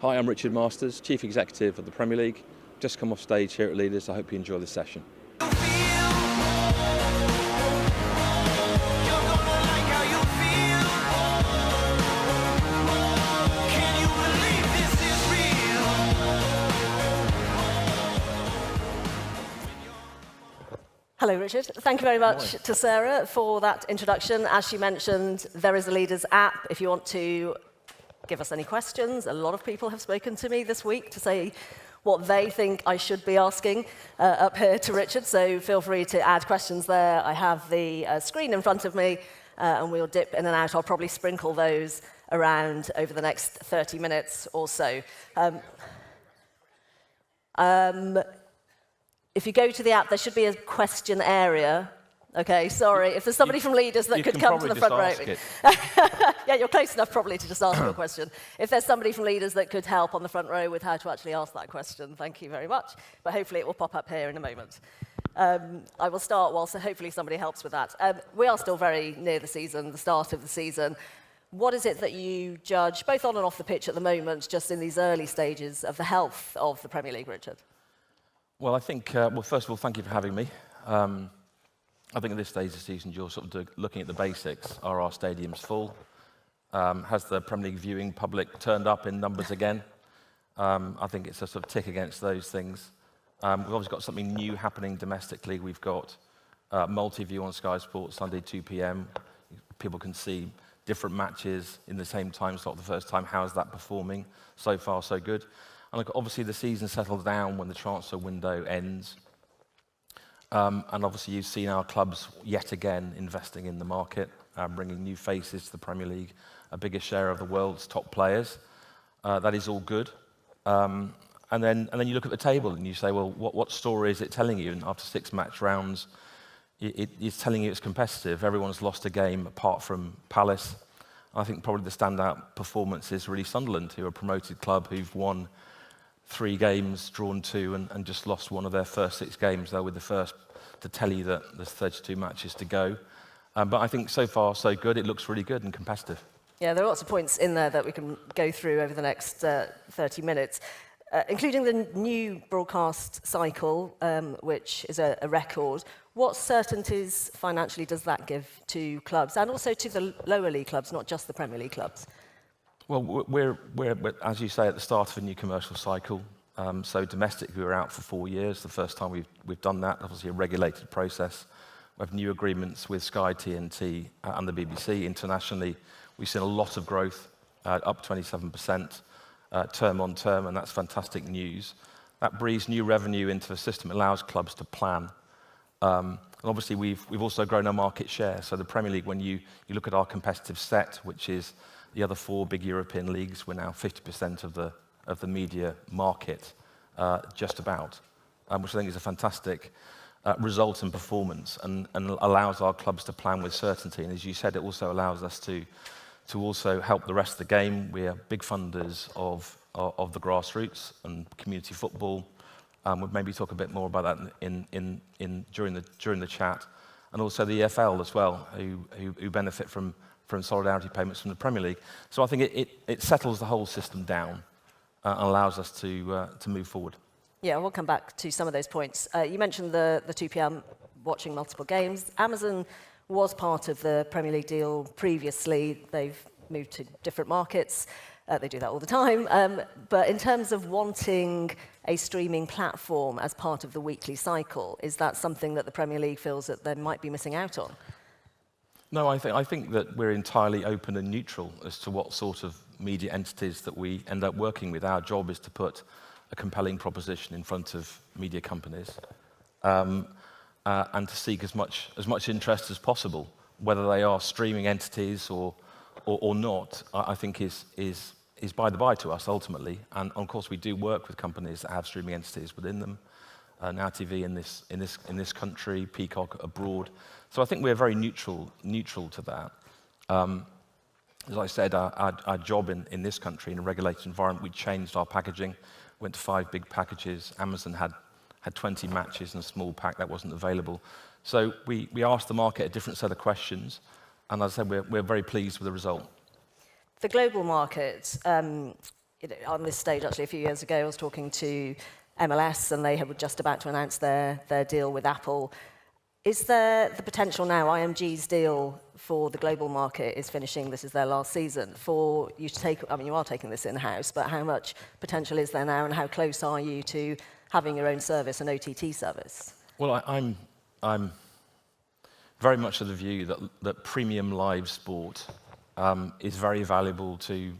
Hi, I'm Richard Masters, Chief Executive of the Premier League. Just come off stage here at Leaders. I hope you enjoy this session. Hello, Richard. Thank you very much to Sarah for that introduction. As she mentioned, there is a Leaders app if you want to give us any questions. A lot of people have spoken to me this week to say what they think I should be asking up here to Richard, so feel free to add questions there. I have the screen in front of me, and we'll dip in and out. I'll probably sprinkle those around over the next 30 minutes or so. If you go to the app, there should be a question area. Okay, sorry. If there's somebody from Leaders that could come to the front row. Yeah, you're close enough probably to just ask your question. If there's somebody from Leaders that could help on the front row with how to actually ask that question, thank you very much. But hopefully it will pop up here in a moment. I will start whilst hopefully somebody helps with that. We are still very near the season, the start of the season. What is it that you judge, both on and off the pitch at the moment, just in these early stages of the health of the Premier League, Richard? Well, I think, first of all, thank you for having me. I think at this stage of the season, you're sort of looking at the basics. Are our stadiums full? Has the Premier League viewing public turned up in numbers again? I think it's a sort of tick against those things. We've obviously got something new happening domestically. We've got multi-view on Sky Sports Sunday 2 p.m. People can see different matches in the same time slot the first time. How is that performing? So far, so good. And look, obviously the season settles down when the transfer window ends. And obviously you've seen our clubs yet again investing in the market, bringing new faces to the Premier League, a bigger share of the world's top players. That is all good. And then you look at the table and you say, well, what story is it telling you? And after 6 match rounds, it's telling you it's competitive. Everyone's lost a game apart from Palace. I think probably the standout performance is really Sunderland, who are a promoted club who've won 3 games, drawn 2, and just lost one of their first 6 games. They were the first to tell you that there's 32 matches to go. But I think so far, so good. It looks really good and competitive. Yeah, there are lots of points in there that we can go through over the next 30 minutes, including the new broadcast cycle, which is a record. What certainties financially does that give to clubs, and also to the lower league clubs, not just the Premier League clubs? Well, we're, as you say, at the start of a new commercial cycle. So domestically, we were out for 4 years. The first time we've done that, obviously a regulated process. We have new agreements with Sky, TNT, and the BBC. Internationally, we've seen a lot of growth, up 27%, term on term, and that's fantastic news. That breathes new revenue into the system, allows clubs to plan. And obviously, we've also grown our market share. So the Premier League, when you look at our competitive set, which is the other 4 big European leagues, we're now 50% of the media market, just about, which I think is a fantastic result and performance, and allows our clubs to plan with certainty. And as you said, it also allows us to also help the rest of the game. We are big funders of the grassroots and community football. We'll maybe talk a bit more about that during the chat, and also the EFL as well, who benefit from solidarity payments from the Premier League. So I think it settles the whole system down and allows us to move forward. Yeah, we'll come back to some of those points. You mentioned the 2 p.m. watching multiple games. Amazon was part of the Premier League deal previously. They've moved to different markets. They do that all the time. But in terms of wanting a streaming platform as part of the weekly cycle, is that something that the Premier League feels that they might be missing out on? No, I think that we're entirely open and neutral as to what sort of media entities that we end up working with. Our job is to put a compelling proposition in front of media companies, and to seek as much interest as possible, whether they are streaming entities or not. I think is by the by to us ultimately. And of course, we do work with companies that have streaming entities within them. Now TV in this country, Peacock abroad. So I think we're very neutral to that. As I said, our job in this country, in a regulated environment, we changed our packaging, went to 5 big packages. Amazon had 20 matches in a small pack that wasn't available. So we asked the market a different set of questions, and as I said, we're very pleased with the result. The global market, on this stage, actually, a few years ago, I was talking to MLS, and they were just about to announce their deal with Apple. Is there the potential now, IMG's deal for the global market is finishing, this is their last season, for you to take, I mean, you are taking this in-house, but how much potential is there now, and how close are you to having your own service, an OTT service? Well, I'm very much of the view that premium live sport is very valuable to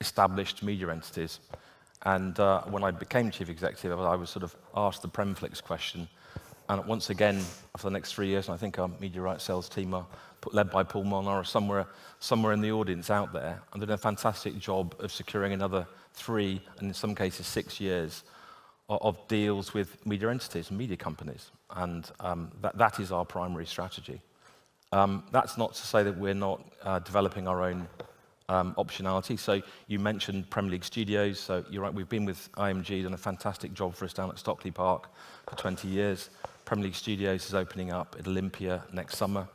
established media entities. And when I became chief executive, I was sort of asked the Premflix question. And once again, for the next 3 years, and I think our media rights sales team are led by Paul Molnar, are somewhere in the audience out there, and they're doing a fantastic job of securing another 3, and in some cases 6 years, of deals with media entities and media companies. And that is our primary strategy. That's not to say that we're not developing our own optionality. So you mentioned Premier League Studios. So you're right, we've been with IMG, done a fantastic job for us down at Stockley Park for 20 years. Premier League Studios is opening up at Olympia next summer.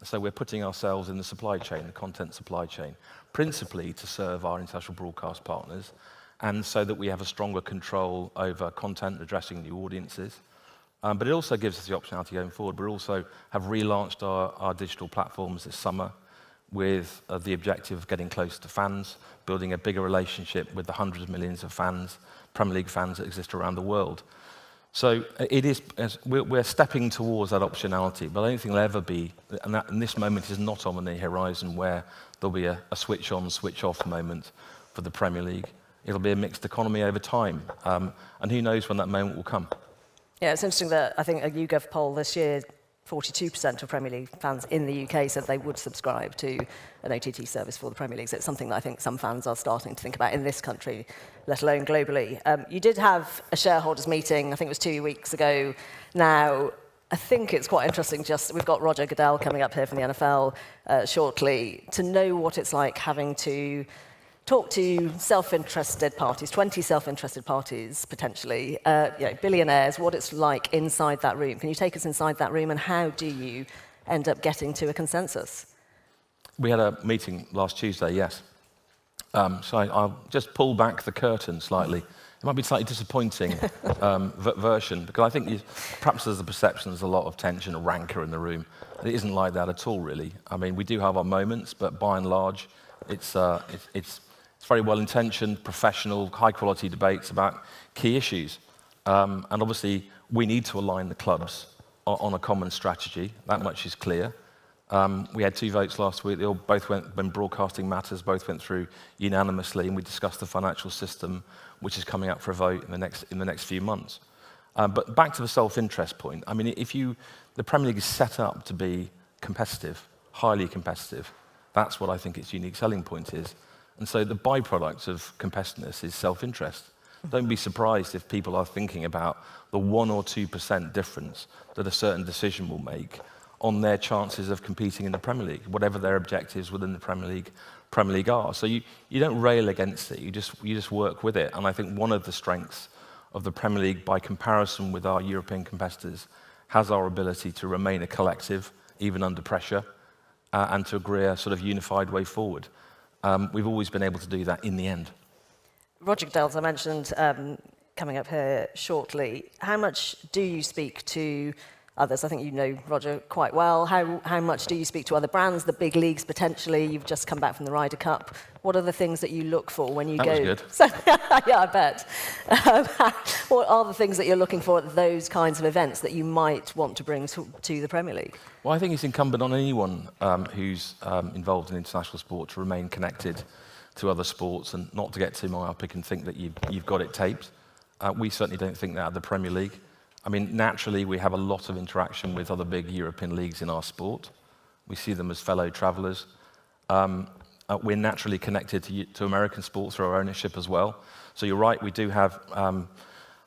So we're putting ourselves in the supply chain, the content supply chain, principally to serve our international broadcast partners, and so that we have a stronger control over content, addressing new audiences. But it also gives us the optionality going forward. We also have relaunched our digital platforms this summer with the objective of getting close to fans, building a bigger relationship with the hundreds of millions of fans, Premier League fans that exist around the world. So it is, we're stepping towards that optionality, but I don't think there'll ever be, and this moment is not on the horizon where there'll be a switch on, switch off moment for the Premier League. It'll be a mixed economy over time, and who knows when that moment will come. Yeah, it's interesting that I think a YouGov poll this year, 42% of Premier League fans in the UK said they would subscribe to an OTT service for the Premier League. So it's something that I think some fans are starting to think about in this country, let alone globally. You did have a shareholders meeting, I think it was 2 weeks ago now. I think it's quite interesting, we've got Roger Goodell coming up here from the NFL shortly, to know what it's like having to talk to self-interested parties, 20 self-interested parties, potentially, billionaires, what it's like inside that room. Can you take us inside that room, and how do you end up getting to a consensus? We had a meeting last Tuesday, yes. So I'll just pull back the curtain slightly. It might be a slightly disappointing version, because I think perhaps there's a perception there's a lot of tension and rancor in the room. It isn't like that at all, really. I mean, we do have our moments, but by and large, it's very well-intentioned, professional, high-quality debates about key issues. And obviously, we need to align the clubs on a common strategy. That much is clear. We had 2 votes last week. They all both when broadcasting matters, both went through unanimously, and we discussed the financial system, which is coming up for a vote in the next few months. But back to the self-interest point. I mean, the Premier League is set up to be competitive, highly competitive. That's what I think its unique selling point is. And so the byproduct of competitiveness is self-interest. Don't be surprised if people are thinking about the 1 or 2% difference that a certain decision will make on their chances of competing in the Premier League, whatever their objectives within the Premier League are. So you don't rail against it, you just work with it. And I think one of the strengths of the Premier League, by comparison with our European competitors, has our ability to remain a collective, even under pressure, and to agree a sort of unified way forward. We've always been able to do that in the end. Roger Goodell, as I mentioned, coming up here shortly. How much do you speak to others? I think you know Roger quite well. How much do you speak to other brands, the big leagues potentially? You've just come back from the Ryder Cup. What are the things that you look for when you go? That was good. So, yeah, I bet. What are the things that you're looking for at those kinds of events that you might want to bring to the Premier League? Well, I think it's incumbent on anyone who's involved in international sport to remain connected to other sports and not to get too myopic and think that you've got it taped. We certainly don't think that at the Premier League. I mean, naturally, we have a lot of interaction with other big European leagues in our sport. We see them as fellow travellers. We're naturally connected to American sports through our ownership as well. So you're right, we do have, I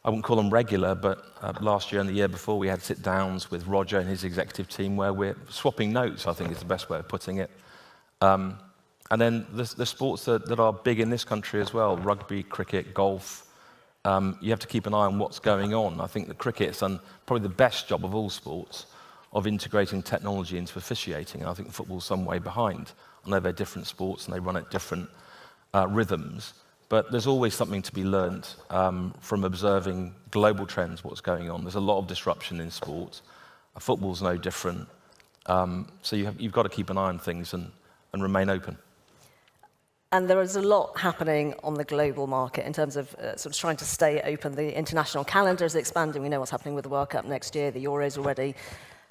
wouldn't call them regular, but last year and the year before, we had sit-downs with Roger and his executive team where we're swapping notes, I think is the best way of putting it. And then the sports that are big in this country as well, rugby, cricket, golf, you have to keep an eye on what's going on. I think the cricket's done probably the best job of all sports of integrating technology into officiating. And I think football's some way behind. I know they're different sports and they run at different rhythms, But there's always something to be learned from observing global trends, what's going on. There's a lot of disruption in sport. Football's no different. So you've got to keep an eye on things and remain open. And there is a lot happening on the global market in terms of sort of trying to stay open. The international calendar is expanding. We know what's happening with the World Cup next year, the Euros already.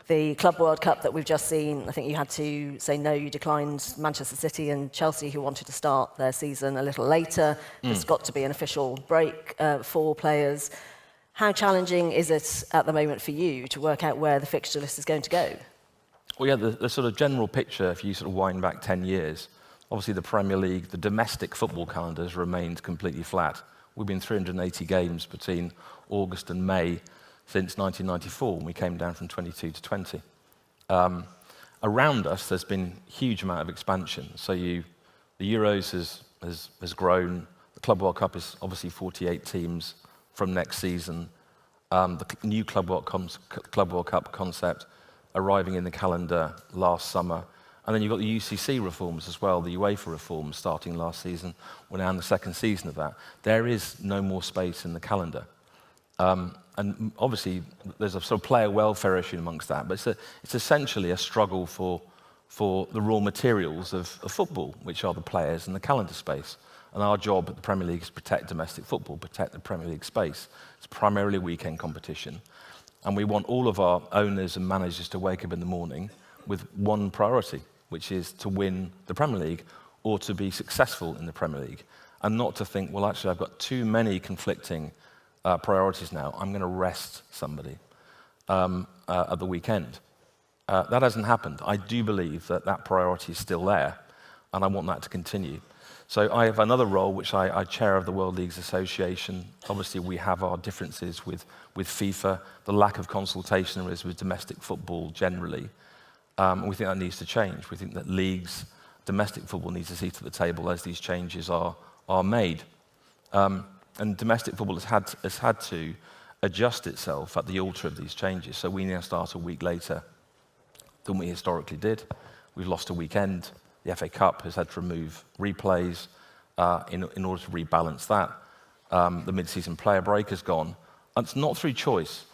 The Club World Cup that we've just seen, I think you had to say no, you declined Manchester City and Chelsea, who wanted to start their season a little later. There's got to be an official break for players. How challenging is it at the moment for you to work out where the fixture list is going to go? Well, yeah, the sort of general picture, if you sort of wind back 10 years, obviously the Premier League, the domestic football calendar has remained completely flat. We've been 380 games between August and May since 1994, when we came down from 22 to 20. Around us, there's been a huge amount of expansion. So the Euros has grown. The Club World Cup is obviously 48 teams from next season. The new Club World Cup concept arriving in the calendar last summer. And then you've got the UCC reforms as well, the UEFA reforms starting last season. We're now in the second season of that. There is no more space in the calendar. And obviously, there's a sort of player welfare issue amongst that, but it's essentially a struggle for the raw materials of football, which are the players and the calendar space. And our job at the Premier League is to protect domestic football, protect the Premier League space. It's primarily a weekend competition. And we want all of our owners and managers to wake up in the morning with one priority, which is to win the Premier League or to be successful in the Premier League, and not to think, well, actually, I've got too many conflicting priorities now. I'm going to rest somebody at the weekend. That hasn't happened. I do believe that priority is still there, and I want that to continue. So I have another role, which I chair of the World Leagues Association. Obviously, we have our differences with FIFA, the lack of consultation there is with domestic football generally. We think that needs to change. We think that leagues, domestic football needs a seat at the table as these changes are made. And domestic football has had to adjust itself at the altar of these changes. So we now start a week later than we historically did. We've lost a weekend. The FA Cup has had to remove replays in order to rebalance that. The mid-season player break has gone. And it's not through choice.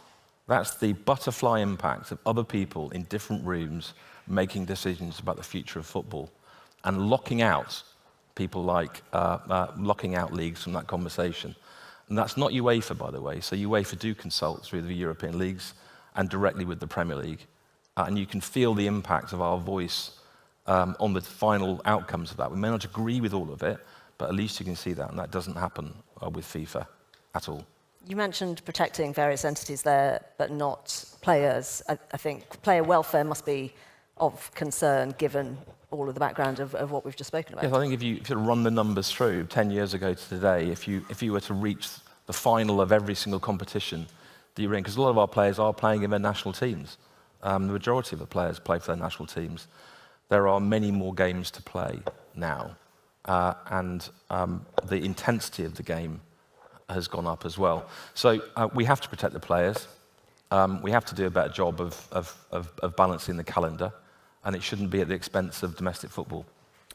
That's the butterfly impact of other people in different rooms making decisions about the future of football and locking out people like locking out leagues from that conversation. And that's not UEFA, by the way. So UEFA do consult through the European leagues and directly with the Premier League. And you can feel the impact of our voice on the final outcomes of that. We may not agree with all of it, but at least you can see that. And that doesn't happen with FIFA at all. You mentioned protecting various entities there, but not players. I think player welfare must be of concern given all of the background of what we've just spoken about. Yes, I think if you run the numbers through 10 years ago to today, if you were to reach the final of every single competition that you're in, because a lot of our players are playing in their national teams. The majority of the players play for their national teams. There are many more games to play now, and the intensity of the game has gone up as well. So we have to protect the players. We have to do a better job of balancing the calendar, and it shouldn't be at the expense of domestic football.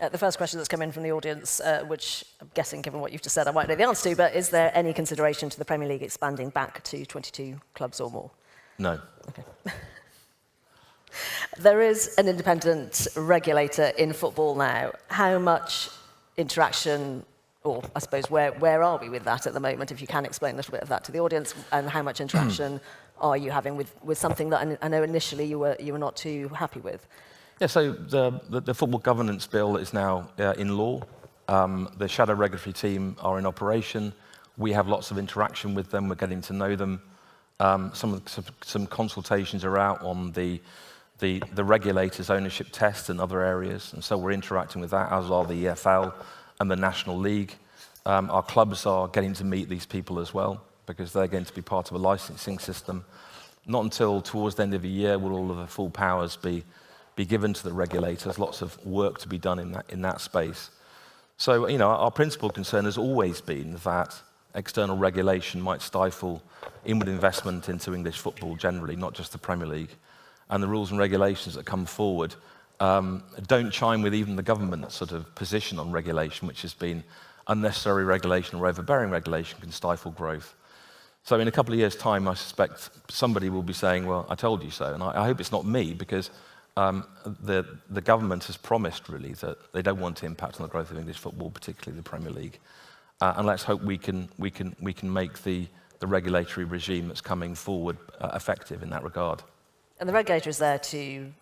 The first question that's come in from the audience, which I'm guessing, given what you've just said, I might know the answer to, but is there any consideration to the Premier League expanding back to 22 clubs or more? No. Okay. There is an independent regulator in football now. How much interaction, or I suppose where are we with that at the moment, if you can explain a little bit of that to the audience, and how much interaction are you having with something that I know initially you were not too happy with? Yeah, so the football governance bill is now in law. The shadow regulatory team are in operation. We have lots of interaction with them. We're getting to know them. Some consultations are out on the regulator's ownership test and other areas, and so we're interacting with that, as are the EFL and the National League. Our clubs are getting to meet these people as well, because they're going to be part of a licensing system. Not until towards the end of the year will all of the full powers be given to the regulators. Lots of work to be done in that space. So, our principal concern has always been that external regulation might stifle inward investment into English football generally, not just the Premier League. And the rules and regulations that come forward don't chime with even the government's sort of position on regulation, which has been unnecessary regulation or overbearing regulation can stifle growth. So in a couple of years' time, I suspect somebody will be saying, well, I told you so. And I hope it's not me, because the government has promised, really, that they don't want to impact on the growth of English football, particularly the Premier League. And let's hope we can make the regulatory regime that's coming forward effective in that regard. And the regulator is there to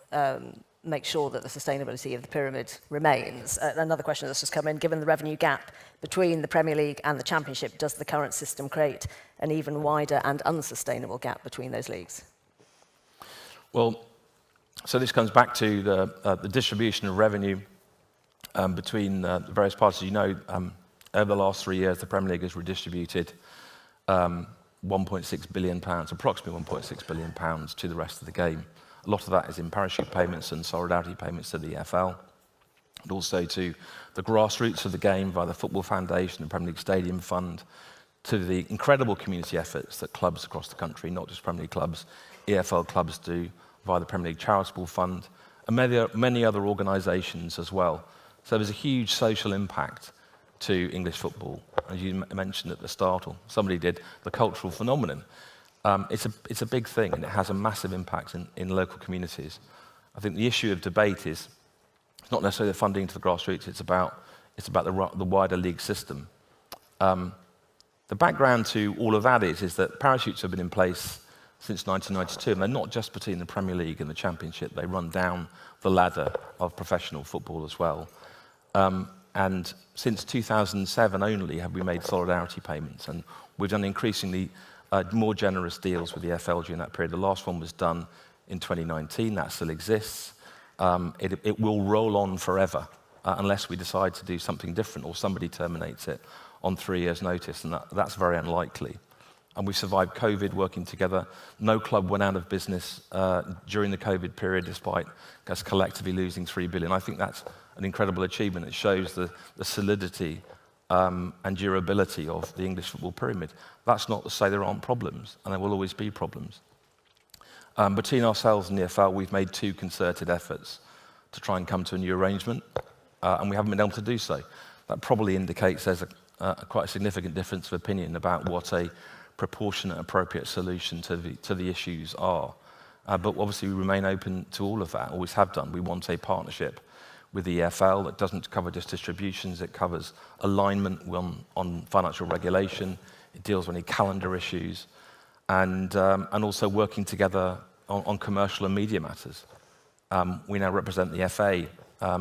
make sure that the sustainability of the pyramid remains. Another question that's just come in, given the revenue gap between the Premier League and the Championship, does the current system create an even wider and unsustainable gap between those leagues? Well, so this comes back to the distribution of revenue between the various parts. You know, over the last 3 years, the Premier League has redistributed £1.6 billion, approximately £1.6 billion to the rest of the game. A lot of that is in parachute payments and solidarity payments to the EFL, and also to the grassroots of the game via the Football Foundation, the Premier League Stadium Fund, to the incredible community efforts that clubs across the country, not just Premier League clubs, EFL clubs do via the Premier League Charitable Fund, and many other organisations as well. So there's a huge social impact to English football, as you mentioned at the start, or somebody did, the cultural phenomenon. It's a big thing, and it has a massive impact in local communities. I think the issue of debate is it's not necessarily the funding to the grassroots, it's about the wider league system. The background to all of that is that parachutes have been in place since 1992, and they're not just between the Premier League and the Championship, they run down the ladder of professional football as well. And since 2007 only have we made solidarity payments, and we've done increasingly more generous deals with the EFL during that period. The last one was done in 2019, that still exists. It will roll on forever unless we decide to do something different or somebody terminates it on 3 years' notice, and that's very unlikely. And we survived COVID working together. No club went out of business during the COVID period, despite us collectively losing $3 billion. I think that's an incredible achievement. It shows the solidity and durability of the English football pyramid. That's not to say there aren't problems, and there will always be problems. Between ourselves and the EFL, we've made 2 concerted efforts to try and come to a new arrangement, and we haven't been able to do so. That probably indicates there's quite a significant difference of opinion about what a proportionate, appropriate solution to the issues are. But obviously we remain open to all of that, always have done. We want a partnership with the EFL that doesn't cover just distributions, it covers alignment on financial regulation, it deals with any calendar issues, and also working together on commercial and media matters. We now represent the FA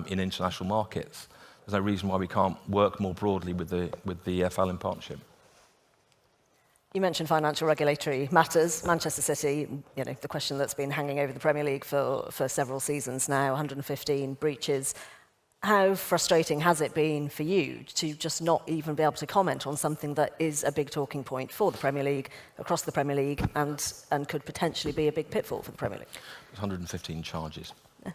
in international markets. There's no reason why we can't work more broadly with the EFL in partnership. You mentioned financial regulatory matters. Manchester City, you know, the question that's been hanging over the Premier League for several seasons now, 115 breaches. How frustrating has it been for you to just not even be able to comment on something that is a big talking point for the Premier League, across the Premier League, and could potentially be a big pitfall for the Premier League? 115 charges. What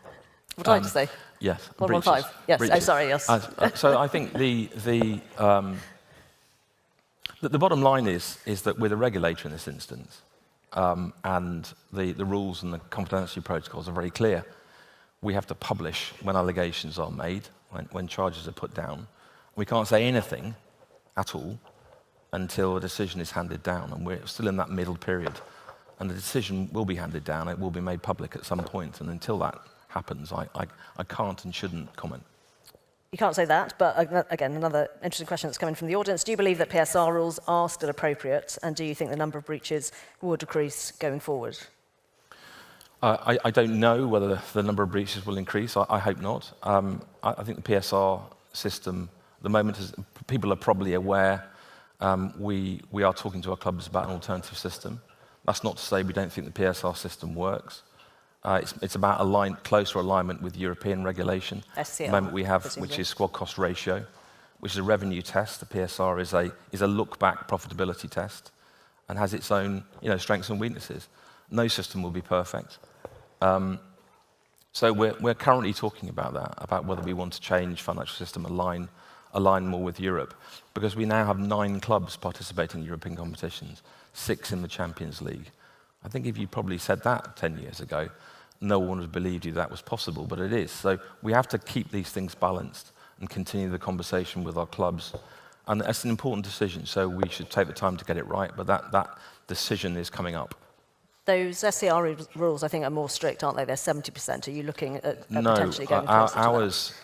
did I just say? Yes. 115. Yes. Breaches. Oh, sorry. Yes. So I think the bottom line is that we're the regulator in this instance, and the rules and the confidentiality protocols are very clear. We have to publish when allegations are made, when charges are put down. We can't say anything at all until a decision is handed down, and we're still in that middle period. And the decision will be handed down, it will be made public at some point, and until that happens, I can't and shouldn't comment. You can't say that, but again, another interesting question that's coming from the audience. Do you believe that PSR rules are still appropriate, and do you think the number of breaches will decrease going forward? I don't know whether the number of breaches will increase. I hope not. I think the PSR system, at the moment, people are probably aware we are talking to our clubs about an alternative system. That's not to say we don't think the PSR system works. It's about closer alignment with European regulation. SCR, at the moment we have, presumably. which is squad cost ratio, which is a revenue test. The PSR is a look-back profitability test and has its own strengths and weaknesses. No system will be perfect. So we're currently talking about that, about whether we want to change financial system, align more with Europe, because we now have 9 clubs participating in European competitions, 6 in the Champions League. I think if you probably said that 10 years ago, no one would have believed you that was possible, but it is. So we have to keep these things balanced and continue the conversation with our clubs And that's an important decision, so we should take the time to get it right, but that decision is coming up. Those SCR rules, I think, are more strict, aren't they? They're 70%. Are you looking at potentially going closer to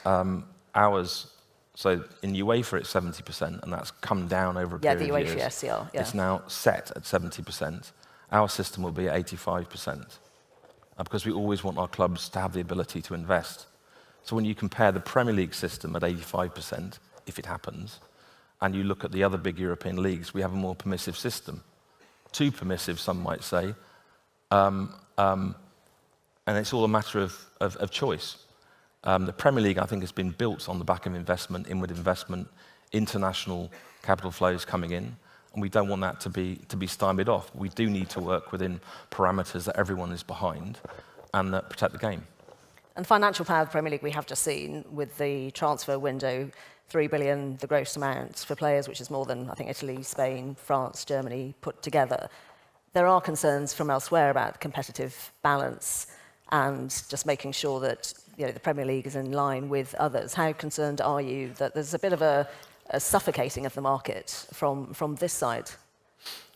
that? Ours, so in UEFA it's 70%, and that's come down over a period of years. Yeah, the UEFA SCR, yeah. It's now set at 70%. Our system will be at 85%, because we always want our clubs to have the ability to invest. So when you compare the Premier League system at 85%, if it happens, and you look at the other big European leagues, we have a more permissive system. Too permissive, some might say. And it's all a matter of choice. The Premier League, I think, has been built on the back of investment, inward investment, international capital flows coming in, and we don't want that to be stymied off. We do need to work within parameters that everyone is behind and that protect the game. And financial power of the Premier League, we have just seen with the transfer window, 3 billion, the gross amount for players, which is more than, I think, Italy, Spain, France, Germany put together. There are concerns from elsewhere about competitive balance and just making sure that the Premier League is in line with others. How concerned are you that there's a bit of a suffocating of the market from this side?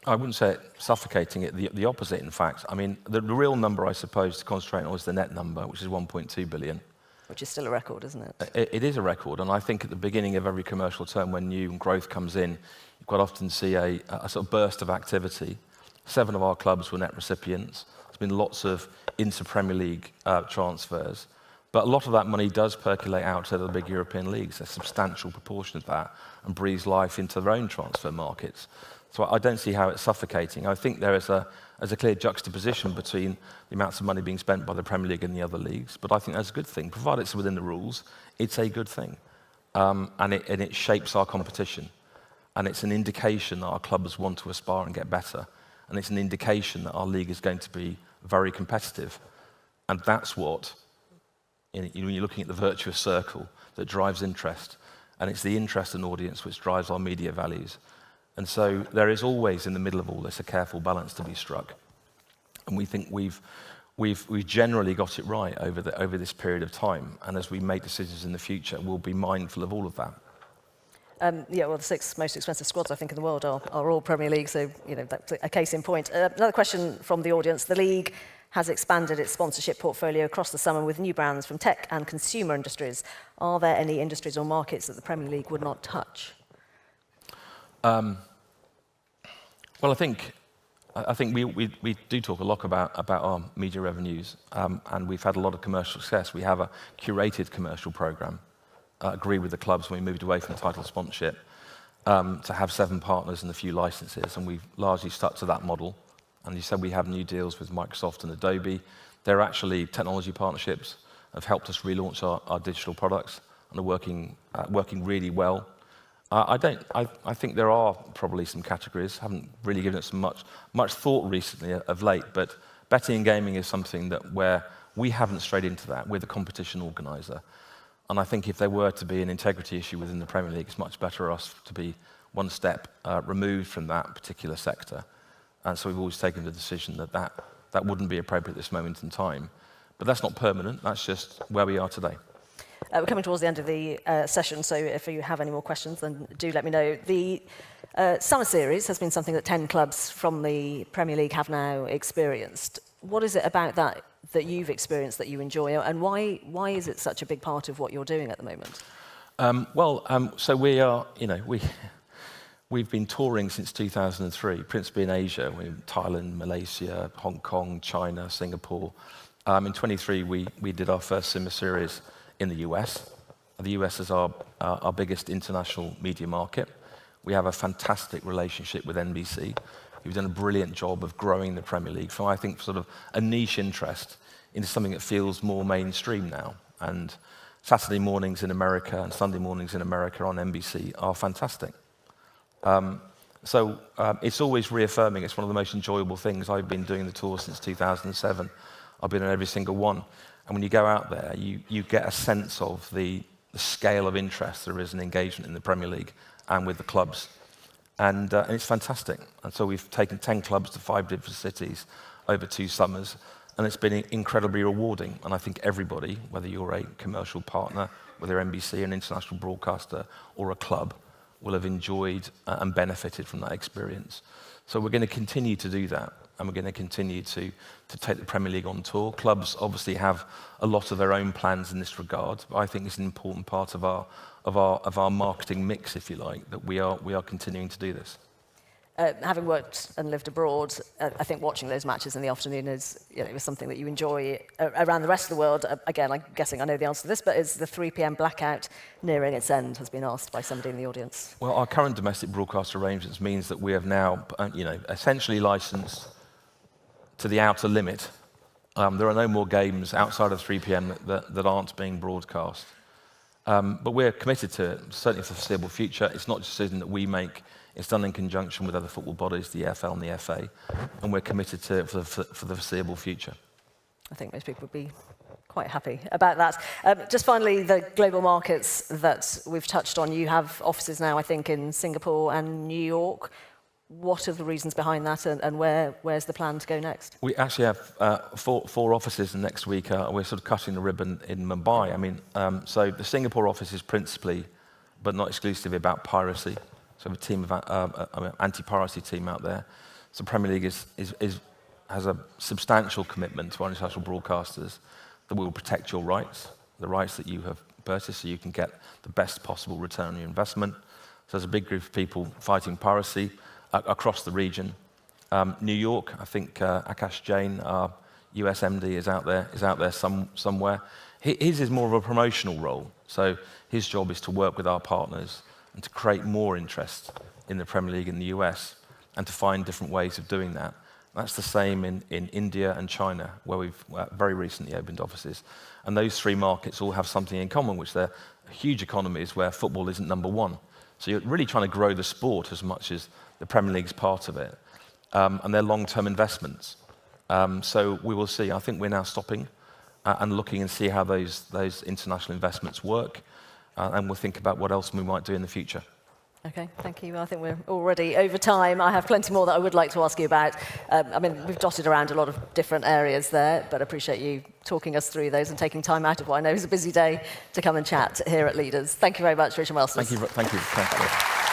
I wouldn't say it suffocating it, the opposite, in fact. I mean, the real number, I suppose, to concentrate on is the net number, which is 1.2 billion. Which is still a record, isn't it? It is a record, and I think at the beginning of every commercial term, when new growth comes in, you quite often see a sort of burst of activity. 7 of our clubs were net recipients. There's been lots of inter-Premier League transfers, but a lot of that money does percolate out to the big European leagues, a substantial proportion of that, and breathes life into their own transfer markets. So I don't see how it's suffocating. I think there is a clear juxtaposition between the amounts of money being spent by the Premier League and the other leagues, but I think that's a good thing. Provided it's within the rules, it's a good thing. And it shapes our competition. And it's an indication that our clubs want to aspire and get better. And it's an indication that our league is going to be very competitive. And that's what, when you're looking at the virtuous circle, that drives interest. And it's the interest and audience which drives our media values. And so there is always, in the middle of all this, a careful balance to be struck. And we think we've generally got it right over this period of time. And as we make decisions in the future, we'll be mindful of all of that. The 6 most expensive squads, I think, in the world are all Premier League, so that's a case in point. Another question from the audience. The league has expanded its sponsorship portfolio across the summer with new brands from tech and consumer industries. Are there any industries or markets that the Premier League would not touch? Well, I think we do talk a lot about our media revenues, and we've had a lot of commercial success. We have a curated commercial program. Agree with the clubs when we moved away from title sponsorship to have 7 partners and a few licenses, and we've largely stuck to that model. And you said we have new deals with Microsoft and Adobe. They're actually technology partnerships, have helped us relaunch our digital products, and are working really well. I think there are probably some categories. Haven't really given it much thought recently of late, but betting and gaming is something where we haven't strayed into that. We're the competition organizer. And I think if there were to be an integrity issue within the Premier League, it's much better us to be one step removed from that particular sector. And so we've always taken the decision that wouldn't be appropriate at this moment in time. But that's not permanent. That's just where we are today. We're coming towards the end of the session, so if you have any more questions, then do let me know. The summer series has been something that 10 clubs from the Premier League have now experienced. What is it about that you've experienced that you enjoy, and why is it such a big part of what you're doing at the moment? So we are, we've been touring since 2003, principally in Asia, in Thailand, Malaysia, Hong Kong, China, Singapore. In 23, we did our first summer series in the US. The US is our biggest international media market. We have a fantastic relationship with NBC. We've done a brilliant job of growing the Premier League from, I think, sort of a niche interest into something that feels more mainstream now. And Saturday mornings in America and Sunday mornings in America on NBC are fantastic. So it's always reaffirming. It's one of the most enjoyable things. I've been doing the tour since 2007. I've been on every single one. And when you go out there, you get a sense of the scale of interest there is in engagement in the Premier League and with the clubs. And it's fantastic. And so we've taken 10 clubs to 5 different cities over 2 summers, and it's been incredibly rewarding. And I think everybody, whether you're a commercial partner, whether NBC, an international broadcaster, or a club, will have enjoyed and benefited from that experience. So we're going to continue to do that, and we're going to continue to take the Premier League on tour. Clubs obviously have a lot of their own plans in this regard, but I think it's an important part of our marketing mix, if you like, that we are continuing to do this. Having worked and lived abroad, I think watching those matches in the afternoon is something that you enjoy around the rest of the world. Again, I'm guessing I know the answer to this, but is the 3 p.m. blackout nearing its end, has been asked by somebody in the audience. Well, our current domestic broadcast arrangements means that we have now, essentially licensed to the outer limit. There are no more games outside of 3 p.m. that aren't being broadcast. But we're committed to it, certainly for the foreseeable future. It's not just a decision that we make. It's done in conjunction with other football bodies, the EFL and the FA, and we're committed to it for the foreseeable future. I think most people would be quite happy about that. Just finally, the global markets that we've touched on, you have offices now, I think, in Singapore and New York. What are the reasons behind that, and where's the plan to go next? We actually have four offices, and next week we're sort of cutting the ribbon in Mumbai. So the Singapore office is principally, but not exclusively, about piracy. So we have a team of anti-piracy team out there. So Premier League has a substantial commitment to our international broadcasters that we will protect your rights, the rights that you have purchased, so you can get the best possible return on your investment. So there's a big group of people fighting piracy across the region. New York, I think Akash Jain, our US MD, is out there somewhere. His is more of a promotional role. So his job is to work with our partners and to create more interest in the Premier League in the US and to find different ways of doing that. That's the same in India and China, where we've very recently opened offices. And those three markets all have something in common, which they're huge economies where football isn't number one. So you're really trying to grow the sport as much as the Premier League's part of it. And they're long-term investments. So we will see. I think we're now stopping and looking and see how those international investments work. And we'll think about what else we might do in the future. Okay, thank you. I think we're already over time. I have plenty more that I would like to ask you about. We've dotted around a lot of different areas there, but I appreciate you talking us through those and taking time out of what I know is a busy day to come and chat here at Leaders. Thank you very much, Richard Wells. Thank you.